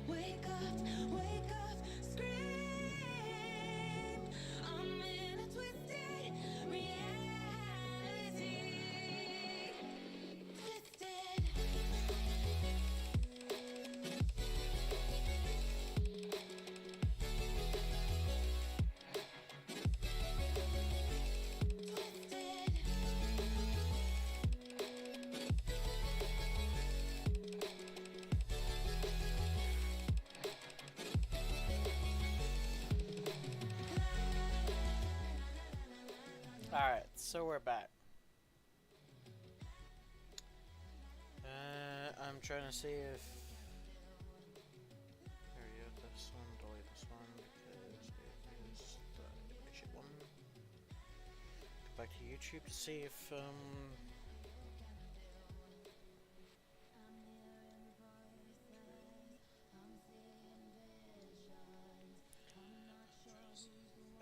Wake up, scream. I'm in a twisted reality. Twisted. Alright, so we're back. I'm trying to see if... There we go, this one, delete this one, because it is the shit one. Go back to YouTube to see if,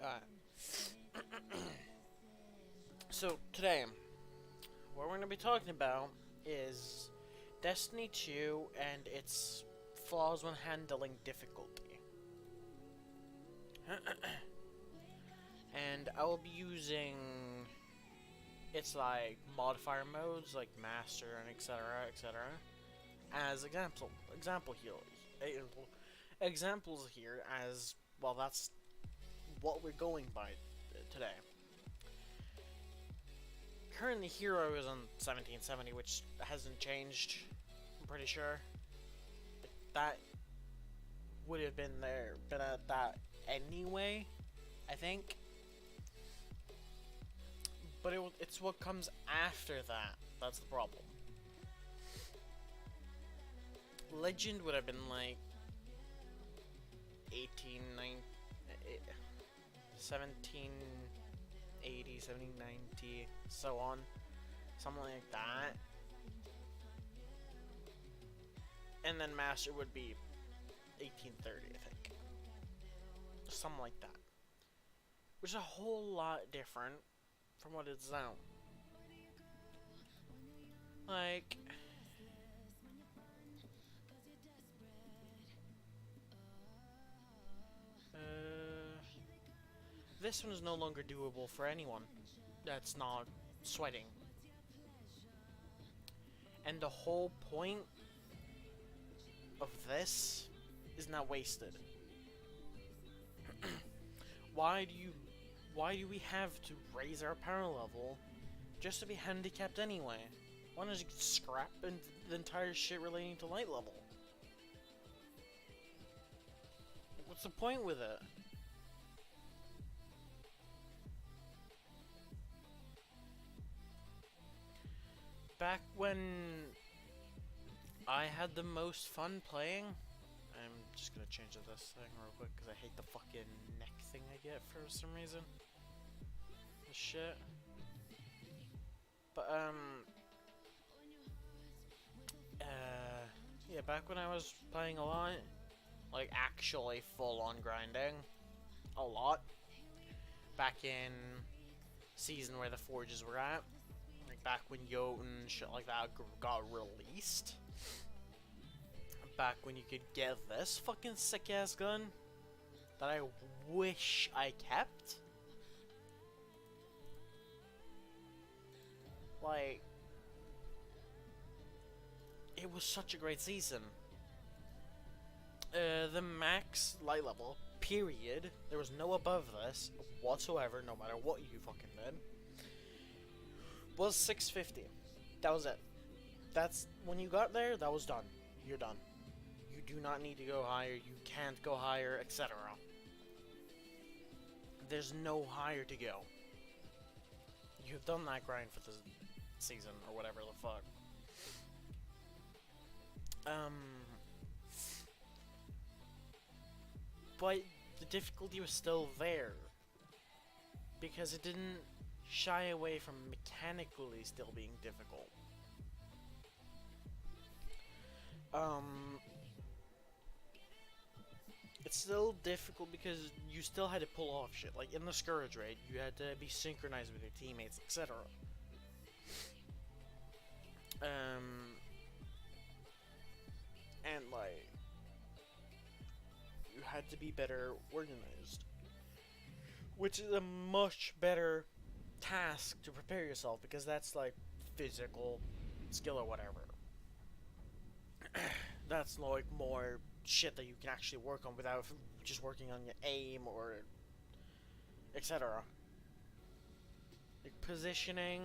Alright. So, today, what we're going to be talking about is Destiny 2 and its flaws when handling difficulty. And I will be using its like modifier modes like master and etc as examples here as well. That's what we're going by today. Currently, Hero is on 1770, which hasn't changed, I'm pretty sure. That would have been at that anyway, I think. But it's what comes after that that's the problem. Legend would have been like 1780, 1790, so on. Something like that. And then Master would be 1830, I think. Something like that. Which is a whole lot different from what it's now. Like... this one is no longer doable for anyone that's not sweating. And the whole point of this is now wasted. Why do we have to raise our power level just to be handicapped anyway? Why don't you scrap the entire shit relating to light level? What's the point with it? Back when I had the most fun playing, I'm just gonna change this thing real quick because I hate the fucking neck thing I get for some reason. This shit. But yeah, back when I was playing a lot, like actually full on grinding, a lot. Back in season where the forges were at. Like back when Jotun and shit like that got released. Back when you could get this fucking sick ass gun that I wish I kept. Like, it was such a great season. The max light level, period, there was no above this whatsoever, no matter what you fucking did, was 650. That was it. That's, when you got there, that was done. You're done. You do not need to go higher, you can't go higher, etc. There's no higher to go. You've done that grind for the season, or whatever the fuck. But the difficulty was still there. Because it didn't shy away from mechanically still being difficult. It's still difficult because you still had to pull off shit. Like in the Scourge raid, you had to be synchronized with your teammates, etc. And like, you had to be better organized. Which is a much better task to prepare yourself, because that's like physical skill or whatever. That's like more shit that you can actually work on without just working on your aim or etc. Like positioning,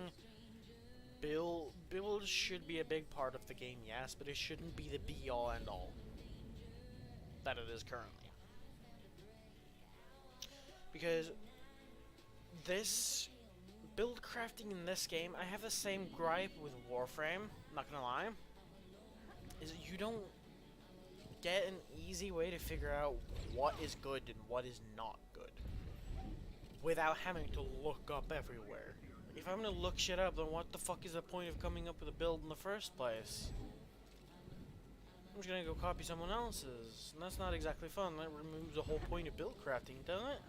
build should be a big part of the game, yes, but it shouldn't be the be all end all that it is currently. Because this build crafting in this game, I have the same gripe with Warframe, not gonna lie, is that you don't get an easy way to figure out what is good and what is not good without having to look up everywhere. If I'm gonna look shit up, then what the fuck is the point of coming up with a build in the first place? I'm just gonna go copy someone else's, and that's not exactly fun. That removes the whole point of build crafting, doesn't it?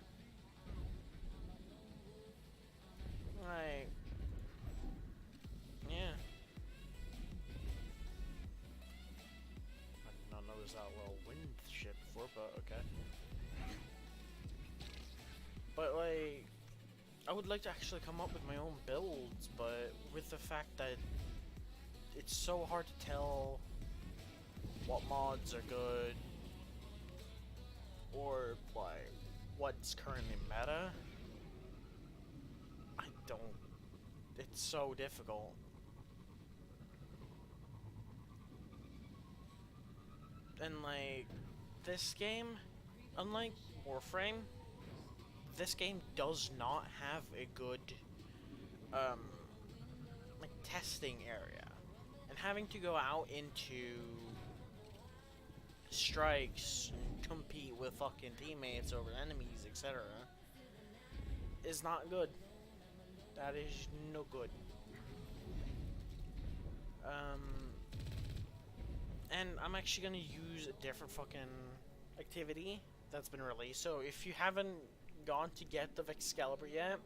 Like, yeah. I did not notice that little wind shit before, but okay. But like, I would like to actually come up with my own builds, but with the fact that it's so hard to tell what mods are good or like what's currently meta, I don't. It's so difficult. And like, this game, unlike Warframe, this game does not have a good like testing area, and having to go out into strikes and compete with fucking teammates over enemies, etc., is not good. That is no good. And I'm actually gonna use a different fucking activity that's been released. So if you haven't gone to get the Excalibur yet,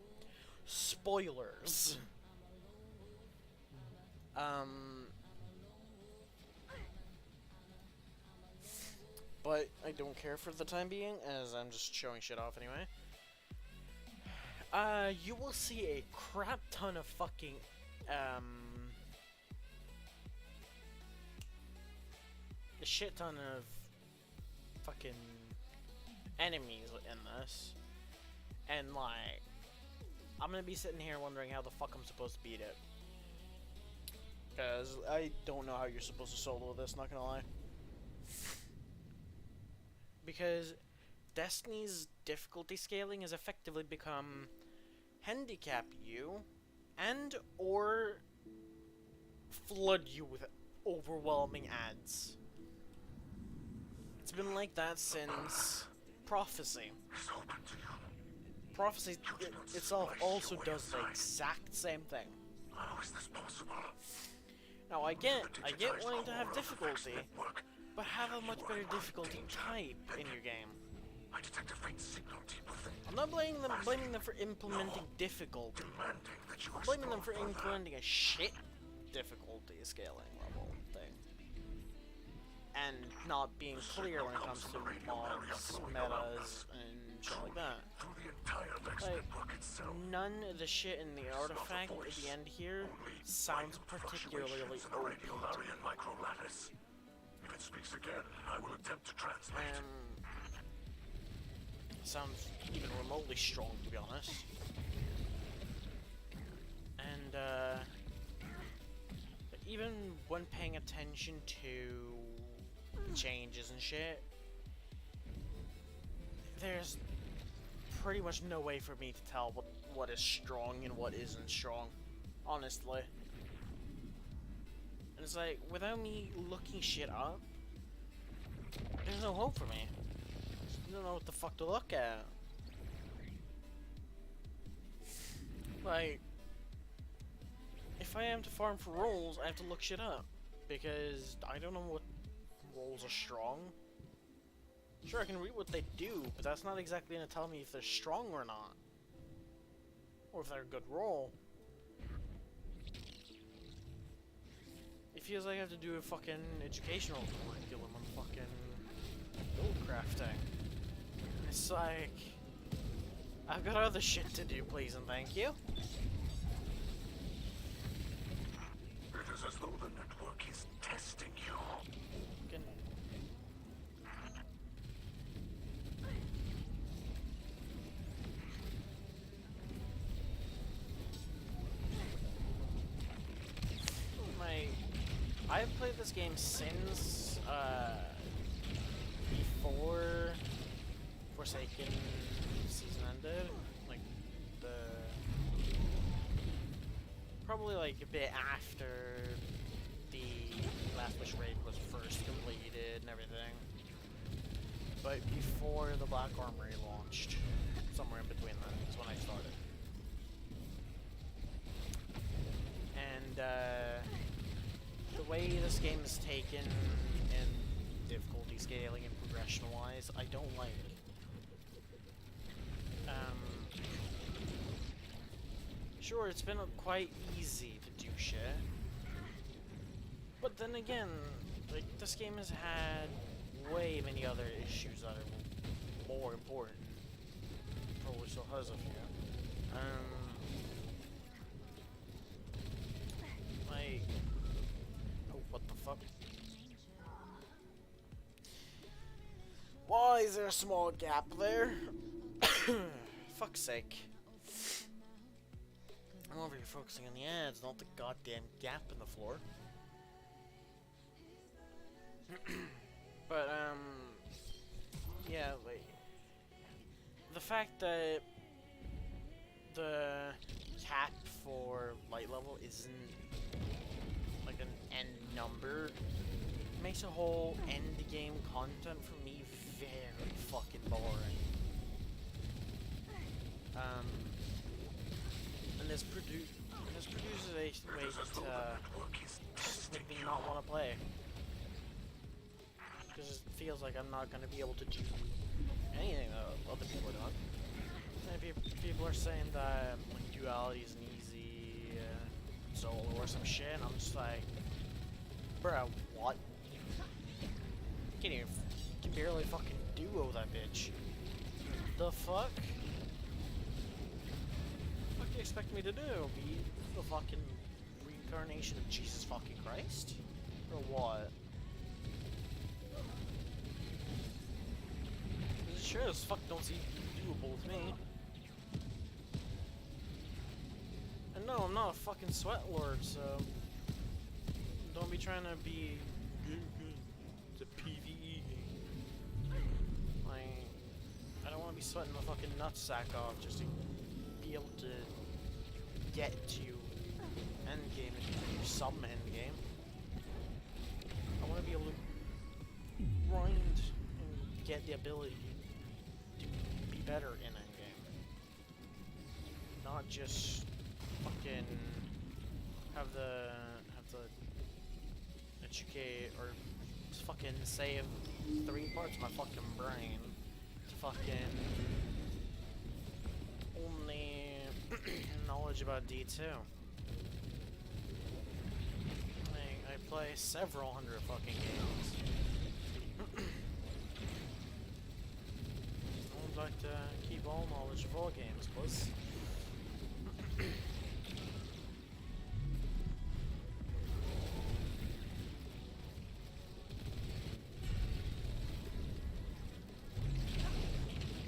spoilers. But I don't care for the time being, as I'm just showing shit off anyway. You will see a crap ton of fucking, a shit ton of fucking enemies in this. And like, I'm gonna be sitting here wondering how the fuck I'm supposed to beat it. Because I don't know how you're supposed to solo this, not gonna lie. Because Destiny's difficulty scaling has effectively become handicap you and or flood you with overwhelming ads. It's been like that since Prophecy. Prophecy itself also does the exact same thing. How is this possible? Now I get wanting to have difficulty, but have a much better difficulty type in your game. I detect a faint signal deep within. I'm not blaming them for implementing difficulty. I'm blaming them for implementing a shit difficulty scaling level thing. And not being clear when it comes to mods, metas, and shit like that. Like, none of the shit in the artifact at the end here sounds particularly OP. If it speaks again, I will attempt to translate. Sounds even remotely strong, to be honest. And even when paying attention to changes and shit, there's pretty much no way for me to tell what is strong and what isn't strong, honestly. And it's like, without me looking shit up, there's no hope for me. I don't know what the fuck to look at. Like, if I am to farm for rolls, I have to look shit up, because I don't know what rolls are strong. Sure, I can read what they do, but that's not exactly gonna tell me if they're strong or not. Or if they're a good roll. It feels like I have to do a fucking educational curriculum on fucking build crafting. It's like, I've got other shit to do, please and thank you. It is as though the network is testing you. Fucking- I've played this game since before Forsaken season ended, like probably like a bit after the Last Wish raid was first completed and everything, but before the Black Armory launched, somewhere in between that is when I started. And the way this game is taken in difficulty scaling and progression wise, I don't like. Sure, it's been quite easy to do shit, but then again, like, this game has had way many other issues that are more important. Probably still has a few. Like, oh, what the fuck? Why is there a small gap there? Fuck's sake. I'm over here focusing on the ads, not the goddamn gap in the floor. But, yeah, like, the fact that the cap for light level isn't like an end number makes the whole end game content for me very fucking boring. And this produces a way to make me not want to play, because it feels like I'm not going to be able to do anything that other people are doing. And people are saying that like duality is an easy solo or some shit, and I'm just like, bruh, what? Can barely fucking duo that bitch. The fuck? What do you expect me to do? Be the fucking reincarnation of Jesus fucking Christ? Or what? Sure as fuck don't seem doable to me. And no, I'm not a fucking sweat lord, so don't be trying to be good. It's a PvE game. Like, I don't want to be sweating my fucking nutsack off just to be able to get to endgame and do some endgame. I want to be able to grind and get the ability to be better in endgame. Not just fucking have the educate or just fucking save 3 parts of my fucking brain to fucking only knowledge about D2. I play several hundred fucking games. I would like to keep all knowledge of all games, please.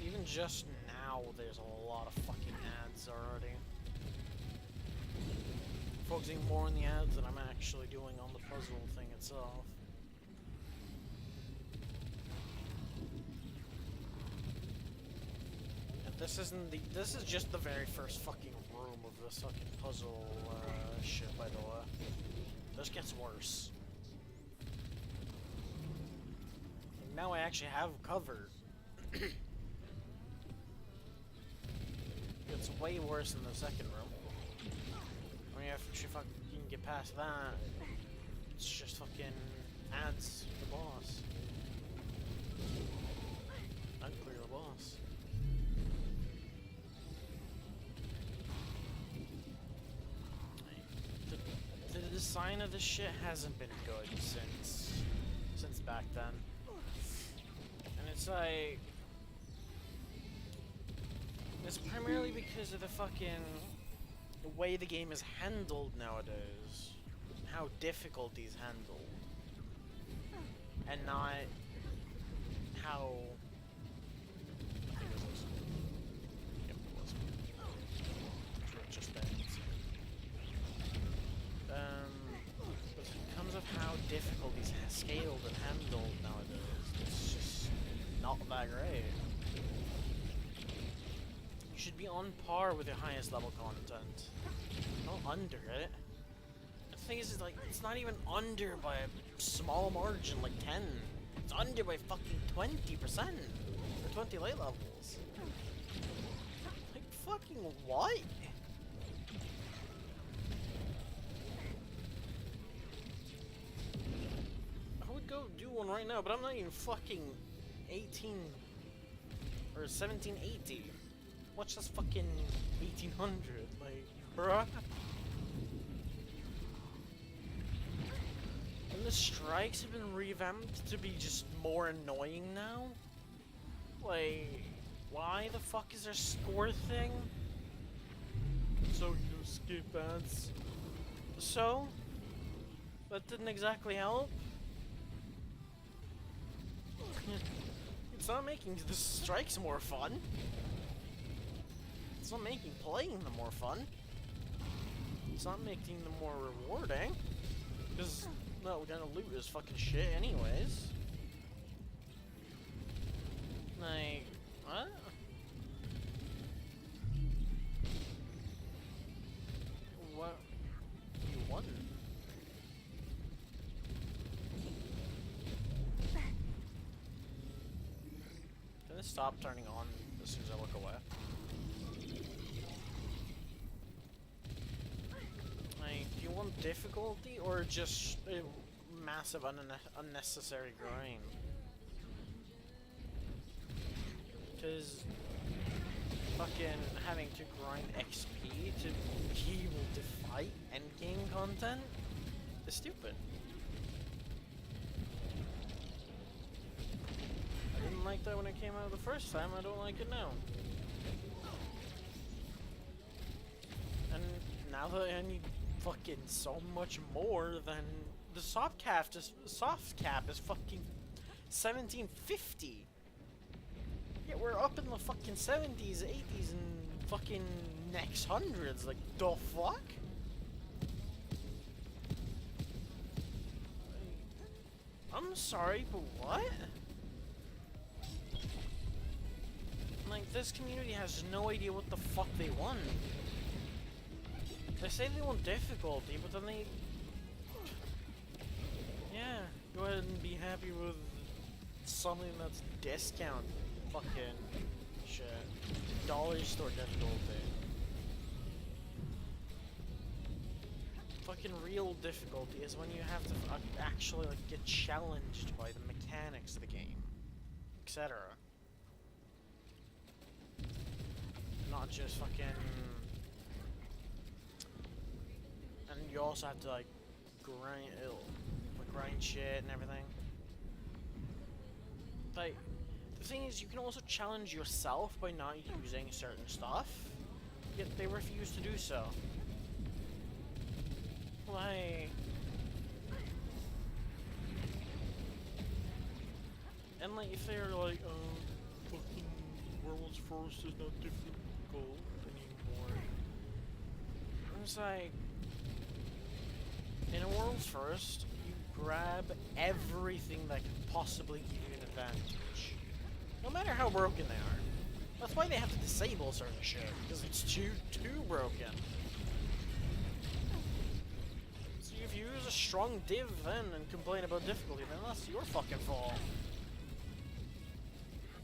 Even just now, there's a lot of fucking ads already. Focusing more on the ads than I'm actually doing on the puzzle thing itself. And this is just the very first fucking room of this fucking puzzle shit, by the way. This gets worse. And now I actually have cover. It's way worse in the second room. I mean, if you fucking get past that, it's just fucking adds the boss. Unclear the boss. The design of this shit hasn't been good since back then. And it's like, It's primarily because of the fucking the way the game is handled nowadays, how difficulty is handled, and not how. I think it was. Yep, it was. Sure, it just ends. It comes of how difficulty is scaled and handled nowadays. It's just not that great. You should be on par with your highest level content, not under it. The thing is, like, it's not even under by a small margin, like 10. It's under by fucking 20%, or 20 late levels. Like, fucking what? I would go do one right now, but I'm not even fucking 18 or 1780. Watch this fucking 1800, like, bruh. And the strikes have been revamped to be just more annoying now? Like, why the fuck is there a score thing? So you skip ads. So? That didn't exactly help? It's not making the strikes more fun. It's not making playing them more fun. It's not making them more rewarding. Because, no, we're gonna loot is fucking shit anyways. Like, what? What? You won? Can this stop turning on as soon as I look away? Do you want difficulty or just a massive unnecessary grind? Because fucking having to grind XP to be able to fight endgame content is stupid. I didn't like that when it came out the first time, I don't like it now. And now that I need fucking so much more than the soft cap is fucking 1750. Yeah, we're up in the fucking 70s, 80s, and fucking next hundreds. Like, the fuck? I'm sorry, but what? Like, this community has no idea what the fuck they want. They say they want difficulty, but then they... Yeah, go ahead and be happy with something that's discount fucking shit. Dollar store difficulty. Fucking real difficulty is when you have to actually like get challenged by the mechanics of the game, etc. Not just fucking... And you also have to like grind shit and everything. Like, the thing is, you can also challenge yourself by not using certain stuff, yet they refuse to do so. Like, and like if they're like, oh, fucking World's First is not difficult anymore. It's like, in a World's First, you grab everything that can possibly give you an advantage, no matter how broken they are. That's why they have to disable certain shit, because it's too broken. So if you use a strong div then and complain about difficulty, then that's your fucking fault.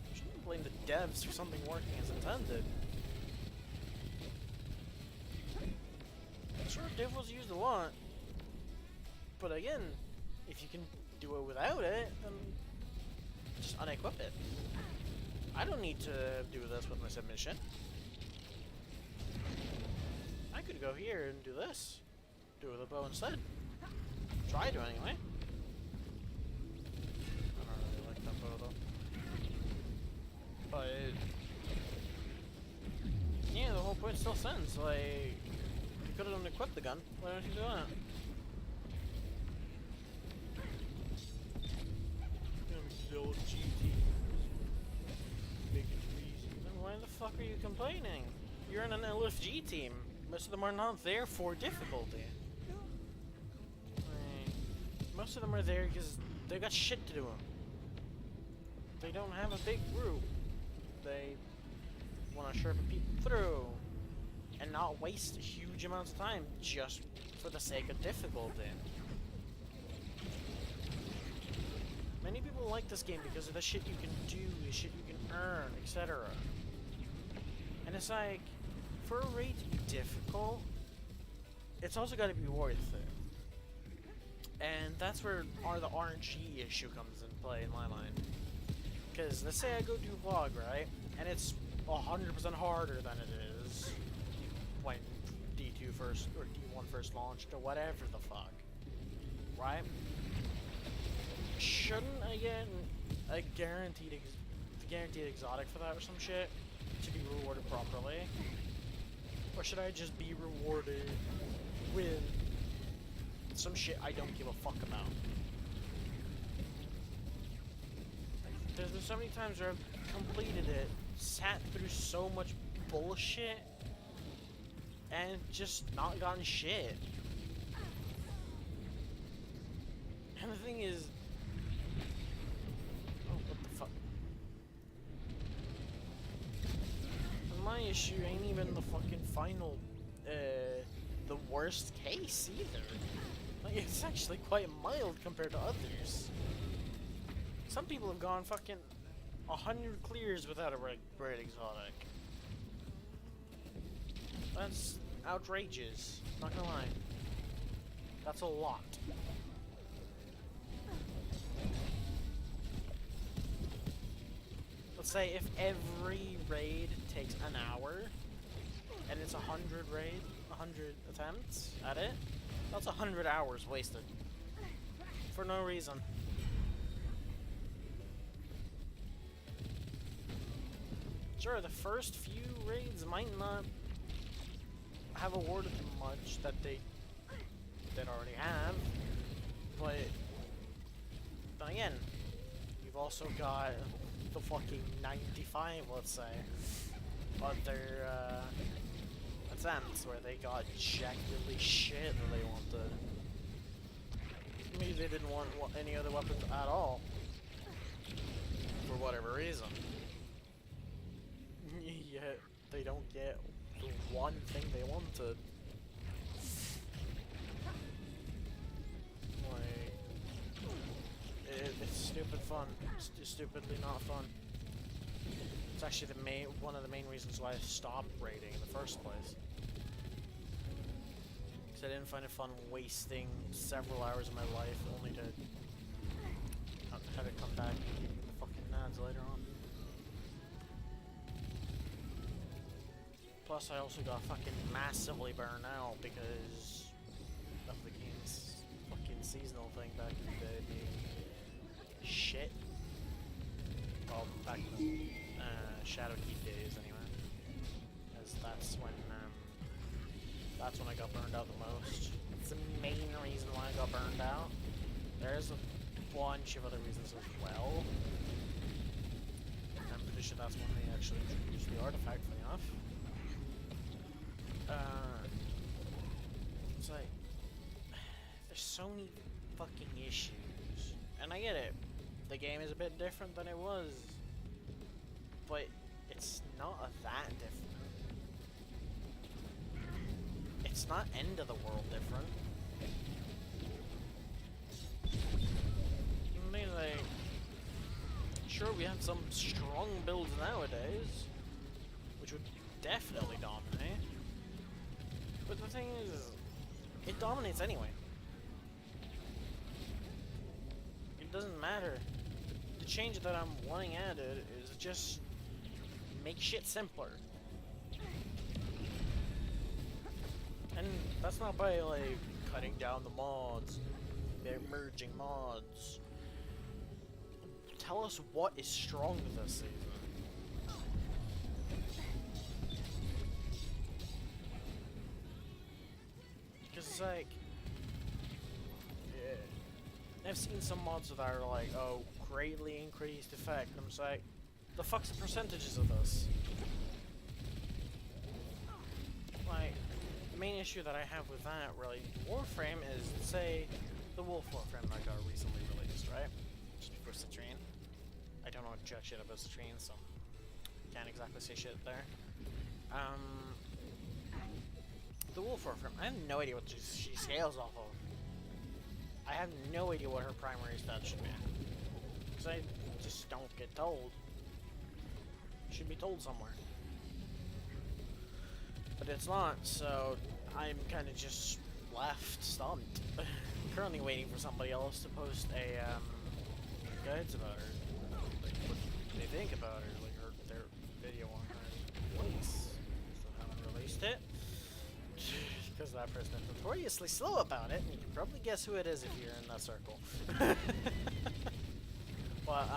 You shouldn't blame the devs for something working as intended. Sure, div was used a lot. But again, if you can do it without it, then just unequip it. I don't need to do this with my submission. I could go here and do this. Do it with a bow instead. Try to anyway. I don't really like that bow though. But the whole point still stands. Like, you could have equipped the gun. Why don't you do that? Then why the fuck are you complaining? You're in an LFG team. Most of them are not there for difficulty. Like, most of them are there because they got shit to do. They don't have a big group. They want to sharpen people through and not waste huge amounts of time just for the sake of difficulty. Many people like this game because of the shit you can do, the shit you can earn, etc. And it's like, for a raid to be difficult, it's also got to be worth it. And that's where the RNG issue comes in play in my mind. Because let's say I go do vlog, right? And it's 100% harder than it is when D2 first, or D1 first launched, or whatever the fuck. Right? Shouldn't I get a guaranteed exotic for that or some shit to be rewarded properly? Or should I just be rewarded with some shit I don't give a fuck about? Like, there's been so many times where I've completed it, sat through so much bullshit, and just not gotten shit. And the thing is, oh, what the fuck? And my issue ain't even the fucking final, the worst case either. Like, it's actually quite mild compared to others. Some people have gone fucking 100 clears without a red exotic. That's outrageous. Not gonna lie. That's a lot. Let's say if every raid takes an hour, and it's 100 attempts at it, that's 100 hours wasted. For no reason. Sure, the first few raids might not have awarded them much that they already have, but then again, you've also got the fucking 95, let's say, other attempts where they got objectively shit that they wanted. Maybe they didn't want any other weapons at all, for whatever reason. Yet they don't get the one thing they wanted. Like, it's stupid fun. It's just stupidly not fun. It's actually one of the main reasons why I stopped raiding in the first place. Because I didn't find it fun wasting several hours of my life only to have it come back and give me the fucking nads later on. Plus, I also got fucking massively burned out because of the game's fucking seasonal thing back in the day being shit. Well, back in the Shadowkeep days, anyway. Because that's when I got burned out the most. It's the main reason why I got burned out. There's a bunch of other reasons as well. I'm pretty sure that's when they actually introduced the artifact, funny enough. It's like, there's so many fucking issues, and I get it, the game is a bit different than it was, but it's not that different. It's not end of the world different. I mean, like, sure, we have some strong builds nowadays, which would definitely dominate. But the thing is, it dominates anyway. It doesn't matter. The change that I'm wanting added is just make shit simpler. And that's not by, like, cutting down the mods. They're merging mods. Tell us what is strong this season. It's like, I've seen some mods that are like, oh, greatly increased effect, and I'm just like, the fuck's the percentages of this? Like, the main issue that I have with that, really, Warframe is, say, the Wolf Warframe that got recently released, right? Just before Citrine. I don't know jack shit about Citrine, so can't exactly say shit there. The Wolf Warframe, I have no idea what she scales off of. I have no idea what her primary stats should be. Because I just don't get told. Should be told somewhere. But it's not, so I'm kind of just left stumped. Currently waiting for somebody else to post a guides about her. Like what they think about her, like their video on her release. Still haven't released it. Because that person is notoriously slow about it, and you can probably guess who it is if you're in that circle. But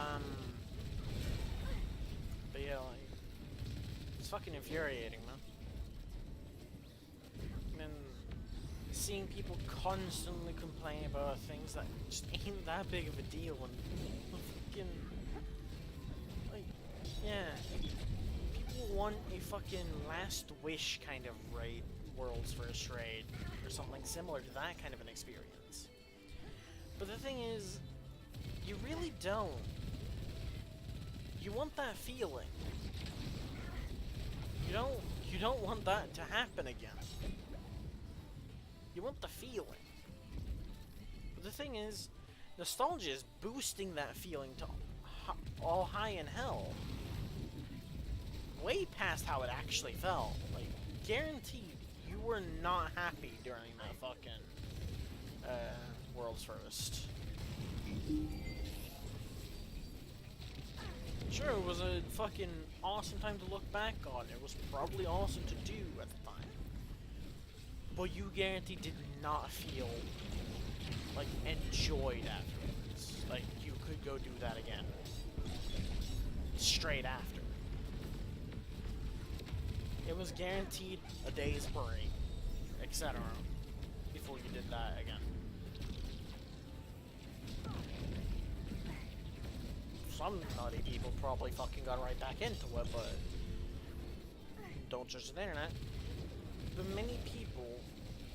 yeah, like, it's fucking infuriating, man. And seeing people constantly complain about things that just ain't that big of a deal, and fucking, like, yeah, people want a fucking last wish kind of raid. World's First Raid, or something similar to that kind of an experience. But the thing is, you really don't. You want that feeling. You don't want that to happen again. You want the feeling. But the thing is, nostalgia is boosting that feeling to all high in hell. Way past how it actually felt. Like, guaranteed. You were not happy during that fucking World's First. Sure, it was a fucking awesome time to look back on. It was probably awesome to do at the time. But you guaranteed did not feel like enjoyed afterwards. Like you could go do that again. Straight after. It was guaranteed a day's break, etc. before you did that again. Some naughty people probably fucking got right back into it, but don't judge the internet. But many people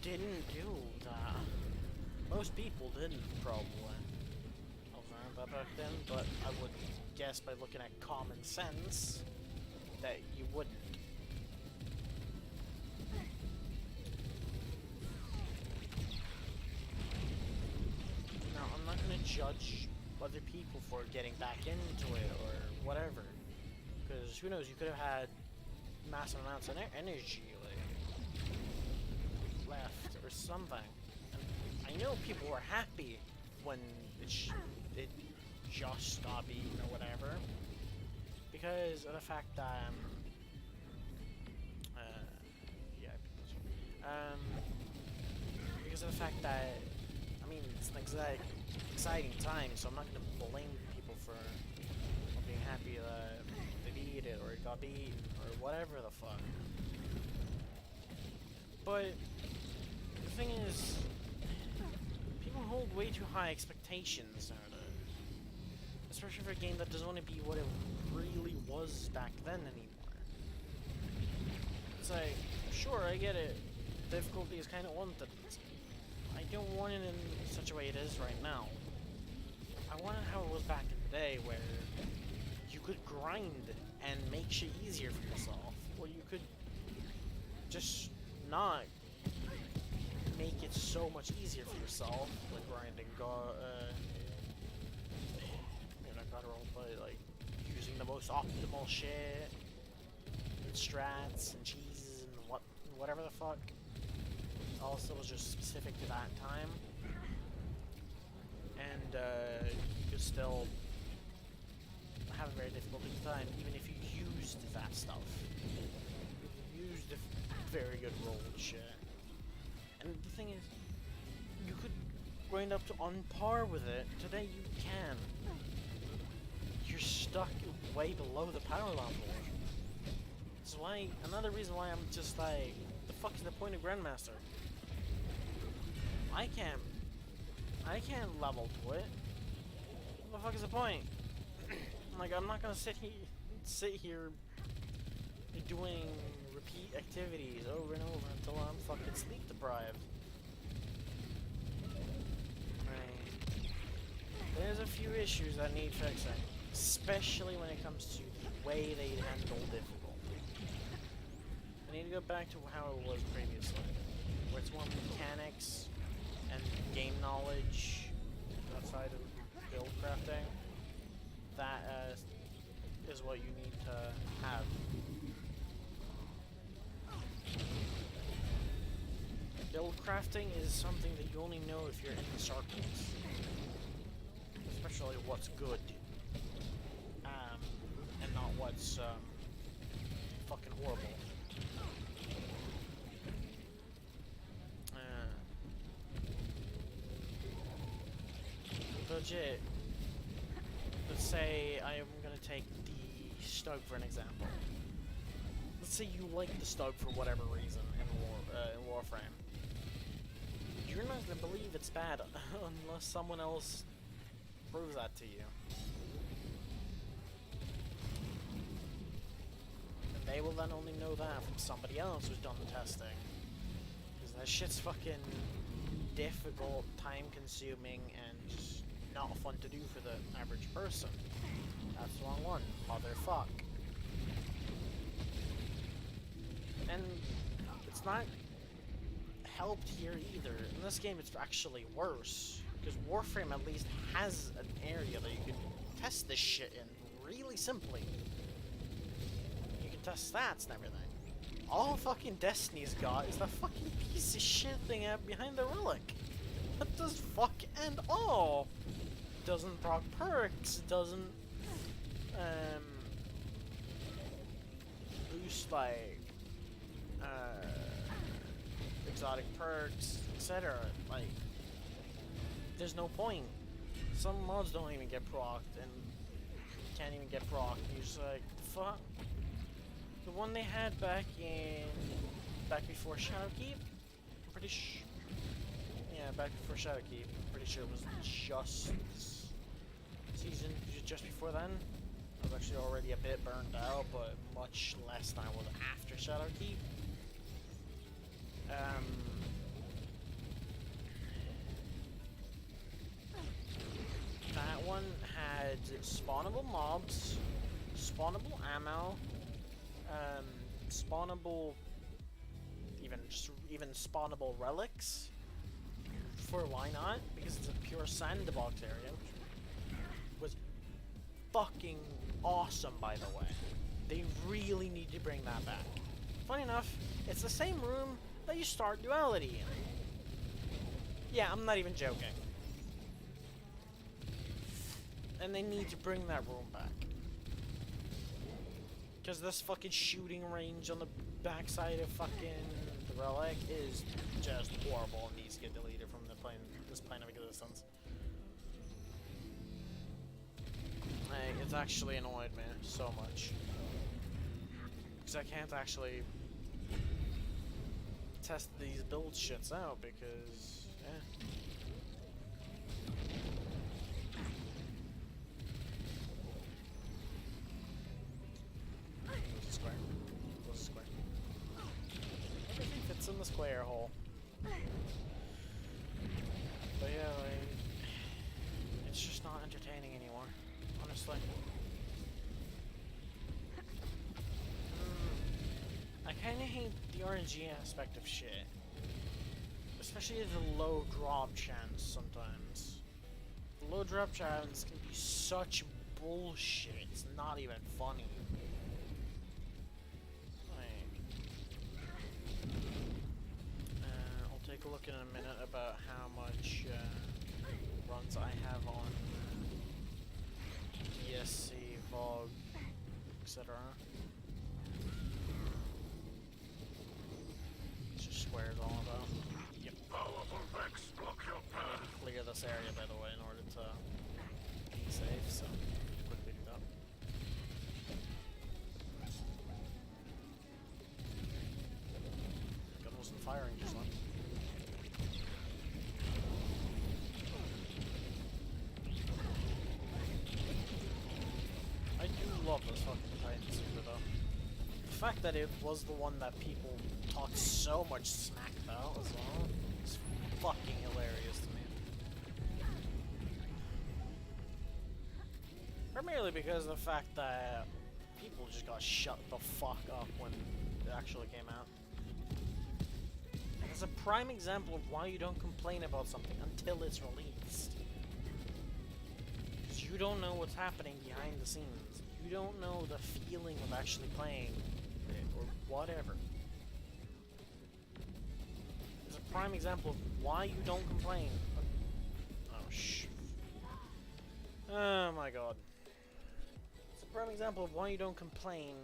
didn't do that. Most people didn't, probably. I was around that back then, but I would guess by looking at common sense that you wouldn't. Now, I'm not gonna judge other people for getting back into it or whatever, because who knows, you could have had massive amounts of energy like left or something. And I know people were happy when it just stopped eating or whatever, because of the fact that because of the fact that, I mean, it's an exciting time, so I'm not going to blame people for being happy that they beat it or it got beaten or whatever the fuck. But the thing is, people hold way too high expectations nowadays, especially for a game that doesn't want to be what it really was back then anymore. It's like, sure, I get it, difficulty is kind of wanted. I don't want it in such a way it is right now. I want it how it was back in the day, where you could grind and make shit easier for yourself, or you could just not make it so much easier for yourself, like grinding God roll, but like using the most optimal shit, and strats and cheeses and whatever the fuck. Also was just specific to that time, and you could still have a very difficult time even if you used that stuff. You used a very good roll and shit. And the thing is, you could grind up to on par with it. Today you can. You're stuck way below the power level. That's why, another reason why I'm just like, the fuck is the point of Grandmaster? I can't level to it. What the fuck is the point? Like, I'm not gonna sit here doing repeat activities over and over until I'm fucking sleep deprived. Right. There's a few issues that need fixing, especially when it comes to the way they handle difficulty. I need to go back to how it was previously, where it's more mechanics and game knowledge outside of build crafting. That is what you need to have. Build crafting is something that you only know if you're in the circles, especially what's good, and not what's fucking horrible. Legit. Let's say I am gonna take the Stoke for an example. Let's say you like the Stoke for whatever reason in Warframe. You're not gonna believe it's bad unless someone else proves that to you. And they will then only know that from somebody else who's done the testing. Because that shit's fucking difficult, time-consuming, and just not fun to do for the average person. That's the wrong one. Motherfuck. And it's not helped here either. In this game, it's actually worse. Because Warframe at least has an area that you can test this shit in really simply. You can test stats and everything. All fucking Destiny's got is that fucking piece of shit thing out behind the relic. That does fuck and all. Doesn't proc perks, doesn't boost like exotic perks, etc. Like, there's no point. Some mods don't even get procced, and can't even get procced. You're just like, fuck. The one they had back before Shadowkeep, I'm pretty sure. Yeah, back before Shadowkeep, I'm pretty sure it was just season just before then. I was actually already a bit burned out, but much less than I was after Shadowkeep. That one had spawnable mobs, spawnable ammo, spawnable, even spawnable relics. For why not? Because it's a pure sandbox area, which was fucking awesome, by the way. They really need to bring that back. Funny enough, it's the same room that you start Duality in. Yeah, I'm not even joking. And they need to bring that room back. Because this fucking shooting range on the backside of fucking the relic is just horrible and needs to get deleted from the this plane of existence. Like, it's actually annoyed me so much. Because I can't actually test these build shits out because, yeah. Square. Close the square. Everything fits in the square hole. But yeah, like, it's just not entertaining anymore, honestly. I kinda hate the RNG aspect of shit. Especially the low drop chance sometimes. The low drop chance can be such bullshit, it's not even funny. I'll take a look in a minute about how much runs I have on ESC, VOG, etc. It's just squares all about. Yep. Powerful Vex block your I path. need to clear this area, by the way, in order to be safe, so quickly do that. Gun wasn't firing just then. fact that it was the one that people talked so much smack about as well is fucking hilarious to me. Primarily because of the fact that people just got shut the fuck up when it actually came out. It's a prime example of why you don't complain about something until it's released. Because you don't know what's happening behind the scenes. You don't know the feeling of actually playing it or whatever. It's a prime example of why you don't complain. Oh my god. It's a prime example of why you don't complain.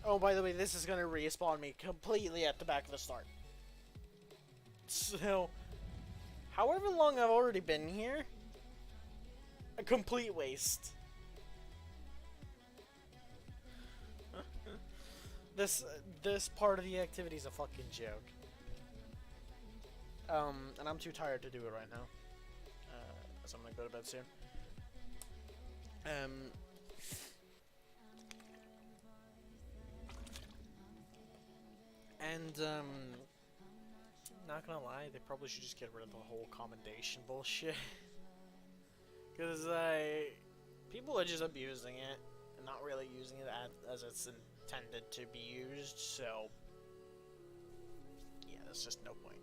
Oh, by the way, this is gonna respawn me completely at the back of the start. So, however long I've already been here, a complete waste. This part of the activity is a fucking joke. And I'm too tired to do it right now. So I'm gonna go to bed soon. Not gonna lie, they probably should just get rid of the whole commendation bullshit. Because, people are just abusing it, and not really using it as it's intended to be used, so... yeah, there's just no point.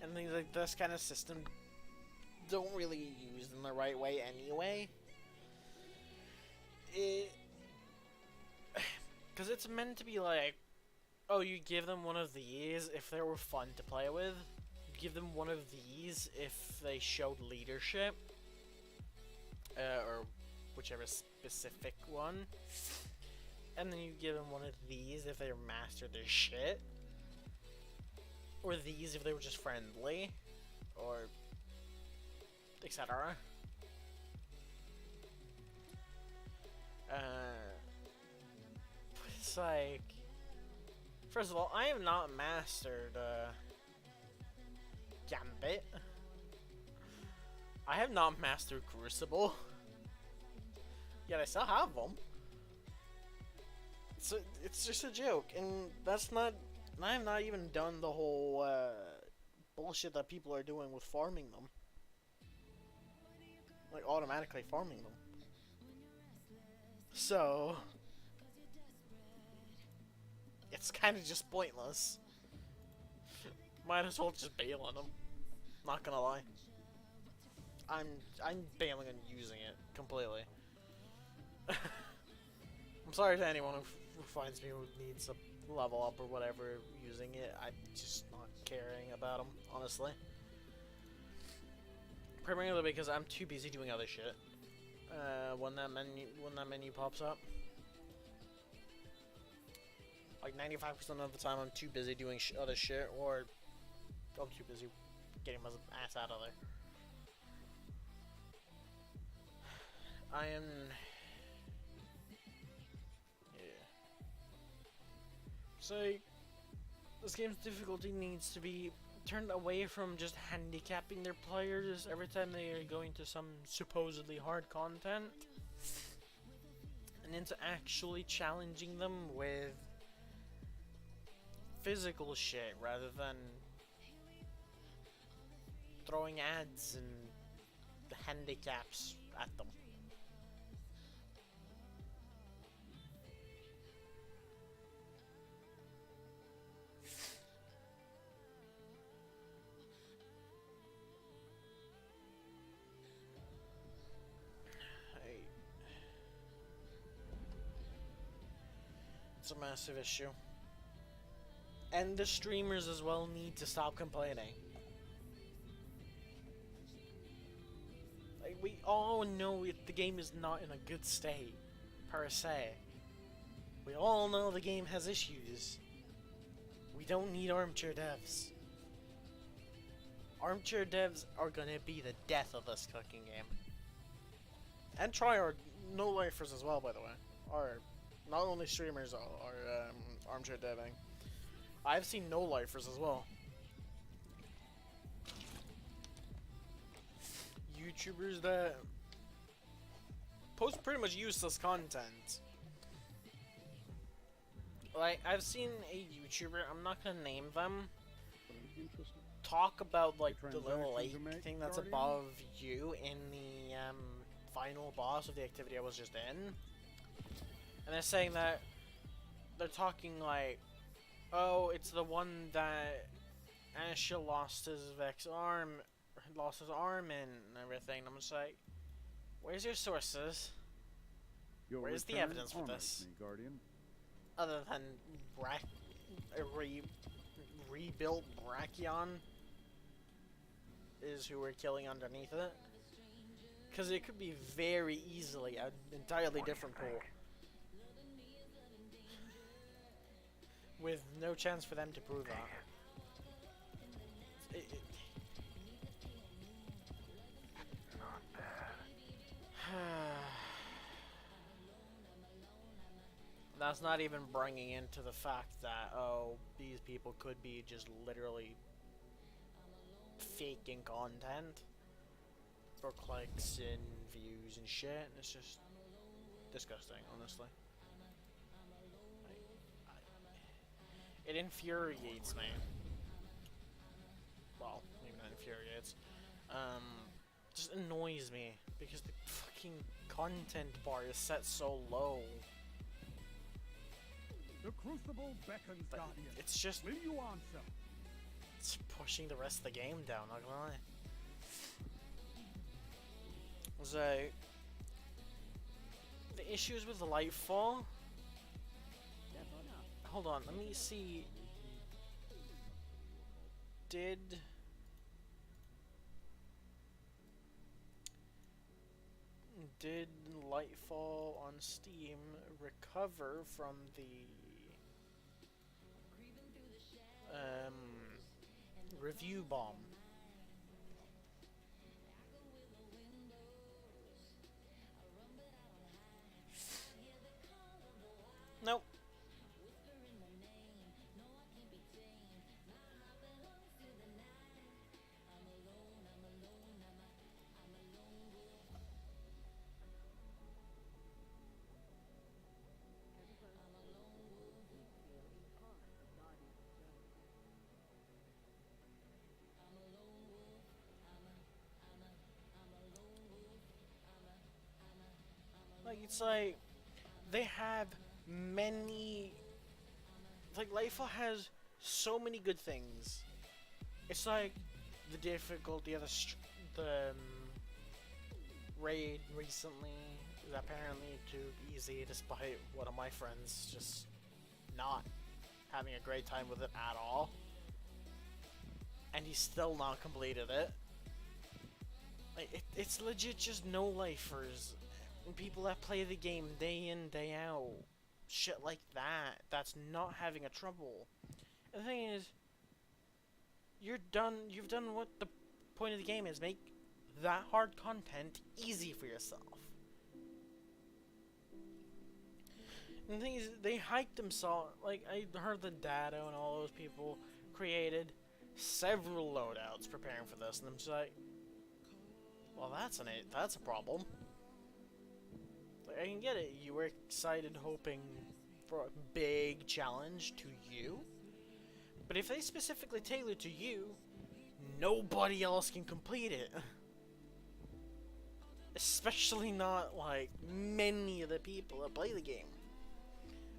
And things like this kind of system don't really use in the right way anyway. Because it's meant to be like, oh, you give them one of these if they were fun to play with. You give them one of these if they showed leadership. Or whichever specific one. And then you give them one of these if they mastered their shit. Or these if they were just friendly. Or etc. It's like... First of all, I have not mastered, Gambit. I have not mastered Crucible. Yet I still have them. So it's just a joke, and that's not... I have not even done the whole, bullshit that people are doing with farming them. Like, automatically farming them. So... it's kind of just pointless. Might as well just bail on them. Not gonna lie. I'm bailing on using it completely. I'm sorry to anyone who finds me who needs a level up or whatever using it. I'm just not caring about them, honestly. Primarily because I'm too busy doing other shit. When that menu pops up. Like 95% of the time I'm too busy doing other shit, or I'm too busy getting my ass out of there. I am... yeah. So, this game's difficulty needs to be turned away from just handicapping their players every time they are going to some supposedly hard content, and into actually challenging them with physical shit rather than throwing ads and the handicaps at them. It's a massive issue. And the streamers as well need to stop complaining. Like, we all know the game is not in a good state, per se. We all know the game has issues. We don't need armchair devs. Armchair devs are gonna be the death of this cooking game. And tryhard no-lifers as well, by the way. Are not only streamers are armchair deving. I've seen no-lifers as well. YouTubers that post pretty much useless content. Like, I've seen a YouTuber, I'm not gonna name them, But I'm interested. talk about, like, the little Transactions lake are made, thing that's Guardian? above you in the, final boss of the activity I was just in. And they're saying that, they're talking like, oh, it's the one that Asha lost his arm in and everything. And I'm just like, where's your sources? Your Where's the return evidence for honors this? me, Guardian. Other than rebuilt Brachion is who we're killing underneath it. Because it could be very easily an entirely different pool. With no chance for them to prove that. Not bad. That's not even bringing into the fact that, oh, these people could be just literally faking content for clicks and views and shit, and it's just disgusting, honestly. It infuriates me. Well, maybe not infuriates. Just annoys me because the fucking content bar is set so low. The Crucible beckons, But Guardian. it's just, Will you answer? it's pushing the rest of the game down, not gonna lie. So, the issues with Lightfall. Hold on, let me see. Did Lightfall on Steam recover from the review bomb? Nope. Like, it's like they have many. Like, Lightfall has so many good things. It's like the difficulty of the raid recently is apparently too easy, despite one of my friends just not having a great time with it at all. And he's still not completed it. Like, it's legit just no-lifers. And people that play the game day in, day out. Shit like that. That's not having a trouble. And the thing is, you've done what the point of the game is. Make that hard content easy for yourself. And the thing is, they hyped themselves. Like, I heard the Dado and all those people created several loadouts preparing for this, and I'm just like, well, that's a problem. Like, I can get it. You were excited, hoping for a big challenge to you, but if they specifically tailor to you, nobody else can complete it. Especially not like many of the people that play the game.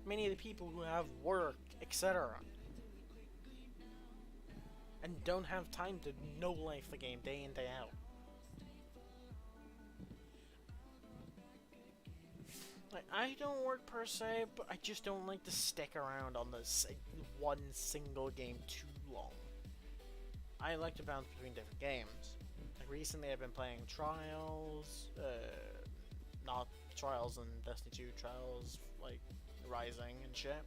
Many of the people who have work, etc. And don't have time to no-life the game day in, day out. Like, I don't work per se, but I just don't like to stick around on this one single game too long. I like to bounce between different games. Like, recently I've been playing Trials, not Trials and Destiny 2, Trials, like, Rising and shit.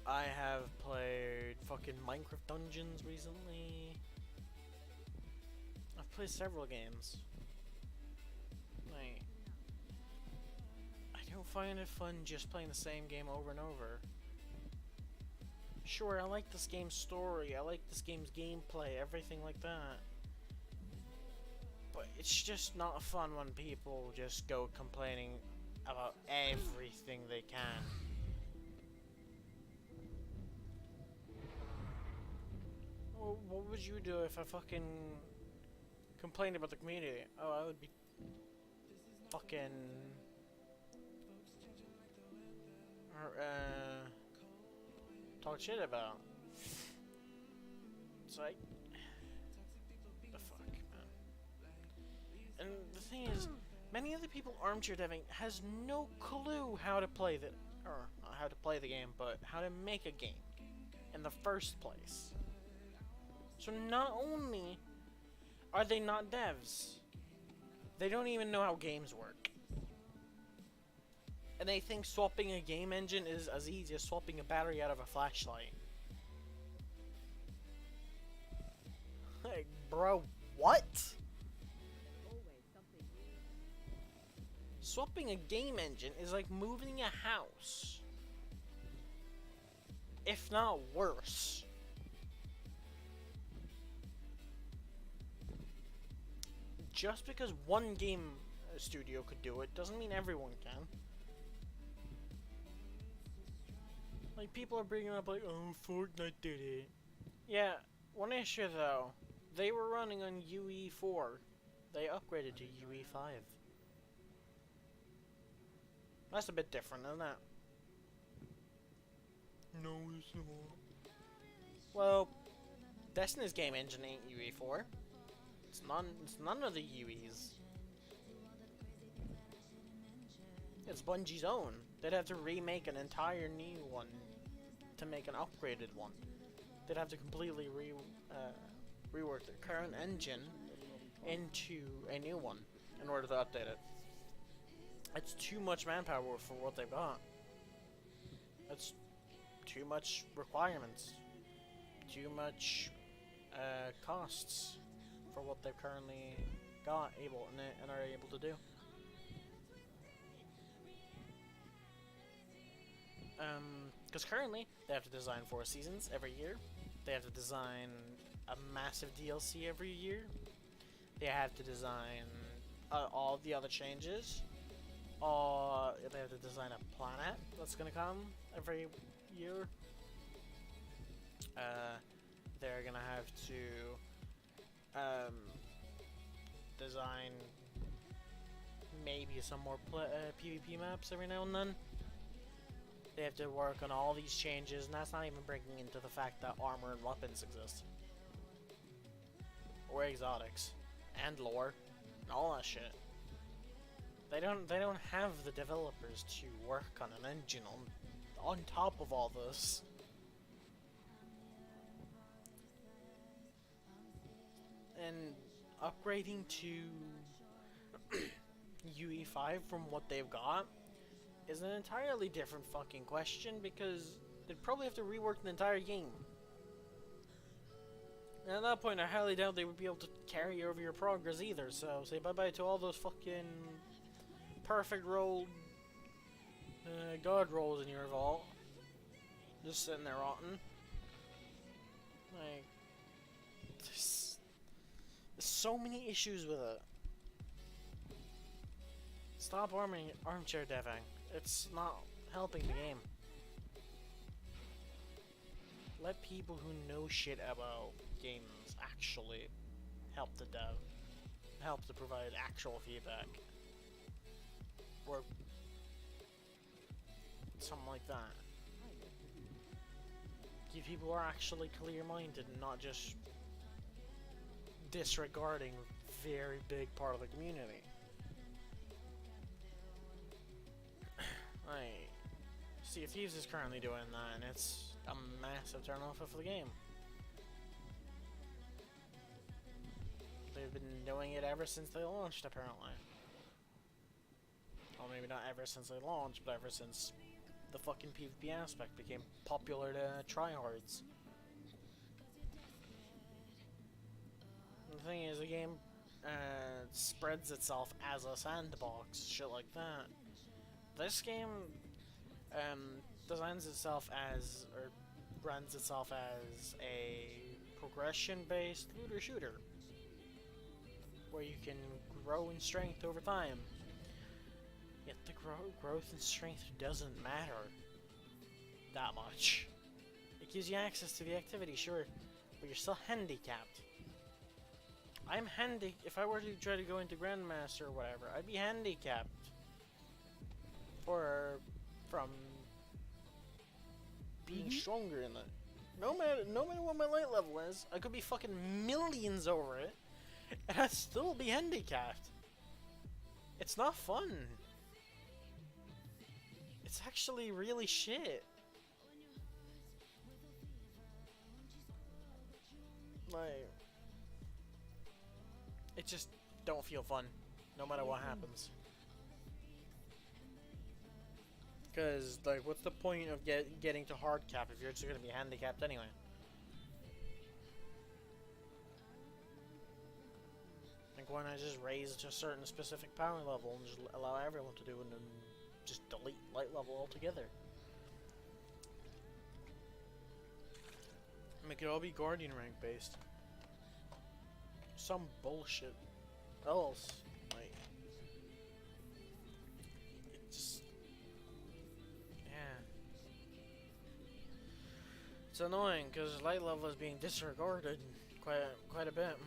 I have played fucking Minecraft Dungeons recently. I've played several games. Like, I don't find it fun just playing the same game over and over. Sure, I like this game's story, I like this game's gameplay, everything like that. But it's just not fun when people just go complaining about everything they can. Well, what would you do if I fucking complained about the community? Oh, I would be fucking talk shit about. It's like, the fuck, man. And the thing is, many other people armchair deving has no clue how to play the, or not how to play the game, but how to make a game in the first place. So not only are they not devs, they don't even know how games work. And they think swapping a game engine is as easy as swapping a battery out of a flashlight. Like, bro, what? Swapping a game engine is like moving a house. If not worse. Just because one game studio could do it doesn't mean everyone can. Like, people are bringing up like, oh, Fortnite did it. Yeah, one issue though, they were running on UE4. They upgraded to UE5. That's a bit different, isn't it? No, it's not. Well, Destiny's game engine ain't UE4. It's none of the UEs. It's Bungie's own. They'd have to remake an entire new one to make an upgraded one. They'd have to completely rework their current engine into a new one in order to update it. It's too much manpower for what they've got. It's too much requirements. Too much costs for what they've currently got and are able to do. Because currently they have to design 4 seasons every year. They have to design a massive DLC every year. They have to design all the other changes. They have to design a planet that's gonna come every year. They're gonna have to design maybe some more PvP maps every now and then. They have to work on all these changes, and that's not even breaking into the fact that armor and weapons exist. Or exotics. And lore. And all that shit. They don't have the developers to work on an engine on top of all this. And upgrading to UE5 from what they've got is an entirely different fucking question, because they'd probably have to rework the entire game. And at that point, I highly doubt they would be able to carry over your progress either, so say bye-bye to all those fucking perfect rolled god rolls in your vault. Just sitting there rotting. Like, there's so many issues with it. Stop armchair deving. It's not helping the game. Let people who know shit about games actually help the dev. Help to provide actual feedback. Or something like that. Give people who are actually clear-minded and not just disregarding a very big part of the community. Like, Sea of Thieves is currently doing that, and it's a massive turnoff for the game. They've been doing it ever since they launched, apparently. Well, maybe not ever since they launched, but ever since the fucking PvP aspect became popular to tryhards. The thing is, the game spreads itself as a sandbox, shit like that. This game designs itself as, or brands itself as a progression-based looter-shooter, where you can grow in strength over time. Yet the growth and strength doesn't matter that much. It gives you access to the activity, sure, but you're still handicapped. I'm if I were to try to go into Grandmaster or whatever, I'd be handicapped. From being stronger in it. No matter what my light level is, I could be fucking millions over it, and I'd still be handicapped. It's not fun. It's actually really shit. Like, it just don't feel fun, no matter what happens. Because, like, what's the point of getting to hard cap if you're just gonna be handicapped anyway? Like, why not just raise to a certain specific power level and just allow everyone to do it and then just delete light level altogether? Make it all be Guardian rank based. Some bullshit else. Like, it just, yeah. It's annoying because light level is being disregarded quite a bit.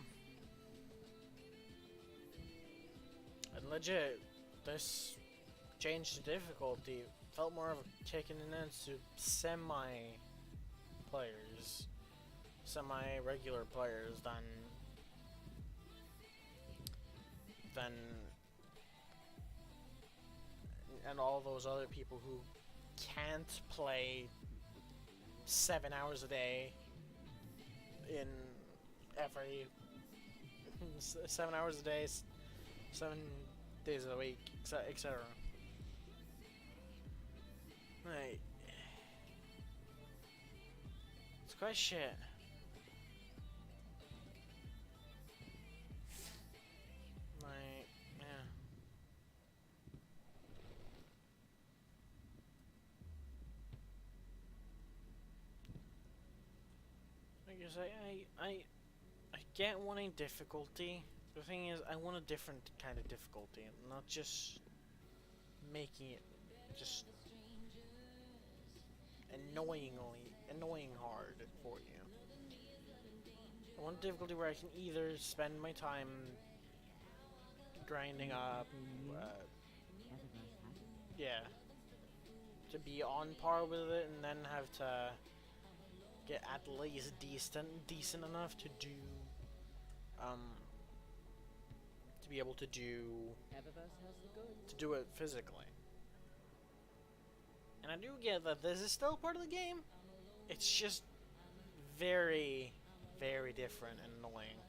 And legit, this change to difficulty felt more of a kick in the nuts to semi-regular players than and all those other people who can't play 7 hours a day in every 7 hours a day, 7 days a week, etc. Like, it's quite shit. Like, yeah. I guess I get wanting difficulty. The thing is, I want a different kind of difficulty, not just making it just annoying hard for you. I want a difficulty where I can either spend my time grinding up, yeah, to be on par with it, and then have to get at least decent enough to do, to be able to do it physically. And I do get that this is still part of the game. It's just very, very different and annoying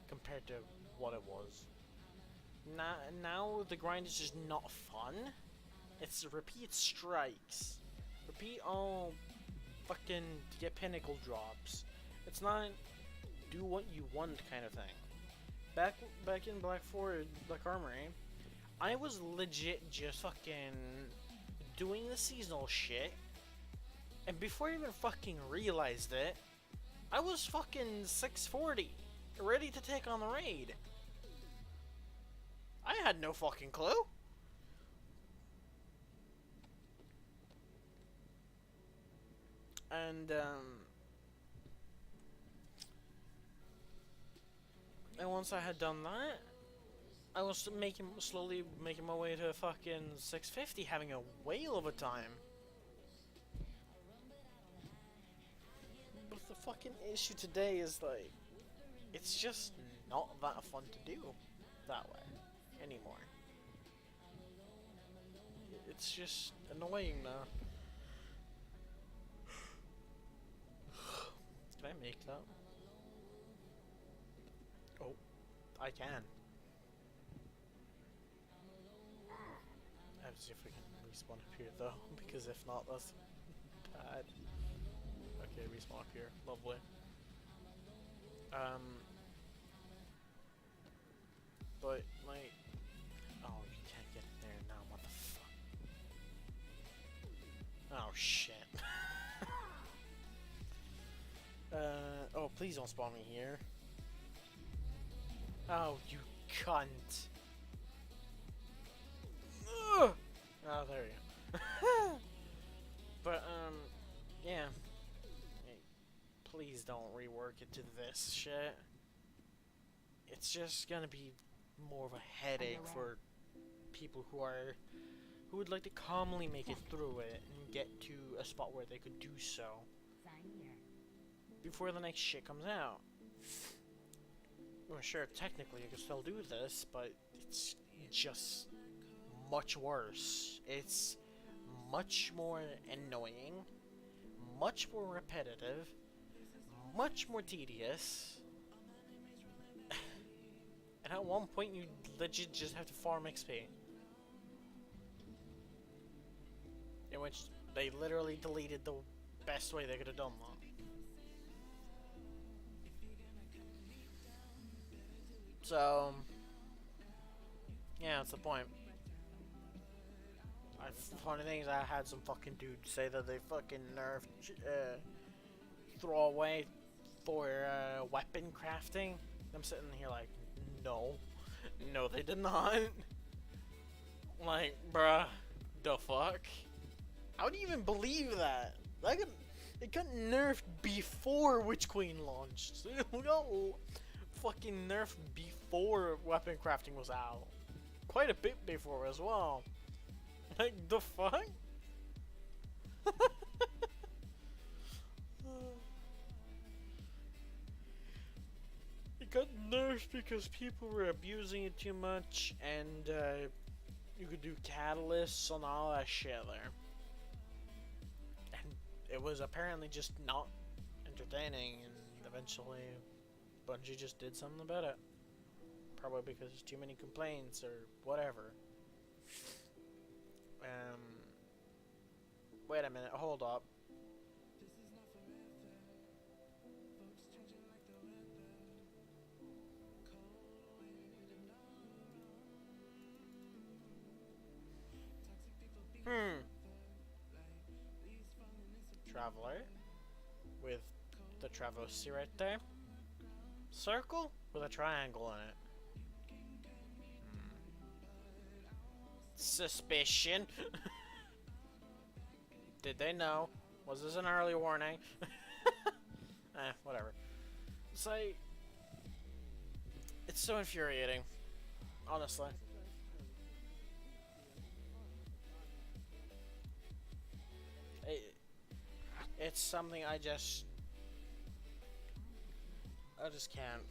compared to what it was. Now the grind is just not fun. It's repeat strikes. Repeat all fucking to get pinnacle drops. It's not do what you want kind of thing. Back in Black Armory, I was legit just fucking doing the seasonal shit, and before I even fucking realized it, I was fucking 640, ready to take on the raid. I had no fucking clue. And once I had done that, I was slowly making my way to fucking 650, having a whale of a time. But the fucking issue today is, like, it's just not that fun to do that way anymore. It's just annoying now. Can I make that? Oh, I can. I have to see if we can respawn up here though, because if not, that's bad. Okay, respawn up here. Lovely. But, like, oh, you can't get in there now, what the fuck? Oh, shit. Oh, please don't spawn me here. Oh, you cunt. Ugh! Oh, there you go. But, yeah. Hey, please don't rework it to this shit. It's just gonna be more of a headache for people who would like to calmly make it through it and get to a spot where they could do so before the next shit comes out. Well, sure, technically you can still do this, but it's just much worse. It's much more annoying, much more repetitive, much more tedious. And at one point you legit just have to farm XP. In which they literally deleted the best way they could have done that. So, yeah, that's the point. Funny thing is, I had some fucking dudes say that they fucking nerfed throwaway for weapon crafting. I'm sitting here like, no, they did not. Like, bruh, the fuck? How do you even believe that? It got nerfed before Witch Queen launched. So it got fucking nerfed before weapon crafting was out. Quite a bit before as well. Like, the fuck? It got nerfed because people were abusing it too much, and you could do catalysts and all that shit there. And it was apparently just not entertaining, and eventually Bungie just did something about it. Probably because there's too many complaints or whatever. Wait a minute, hold up. Traveler with the Travosi right there. Circle with a triangle in it. Suspicion. Did they know? Was this an early warning? Whatever. It's like, it's so infuriating, honestly. It's something I just can't.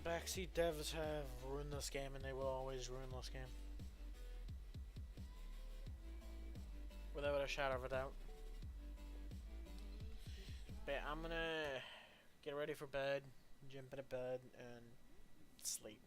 Backseat devs have ruined this game, and they will always ruin this game. Without a shadow of a doubt. But yeah, I'm gonna get ready for bed, jump into bed, and sleep.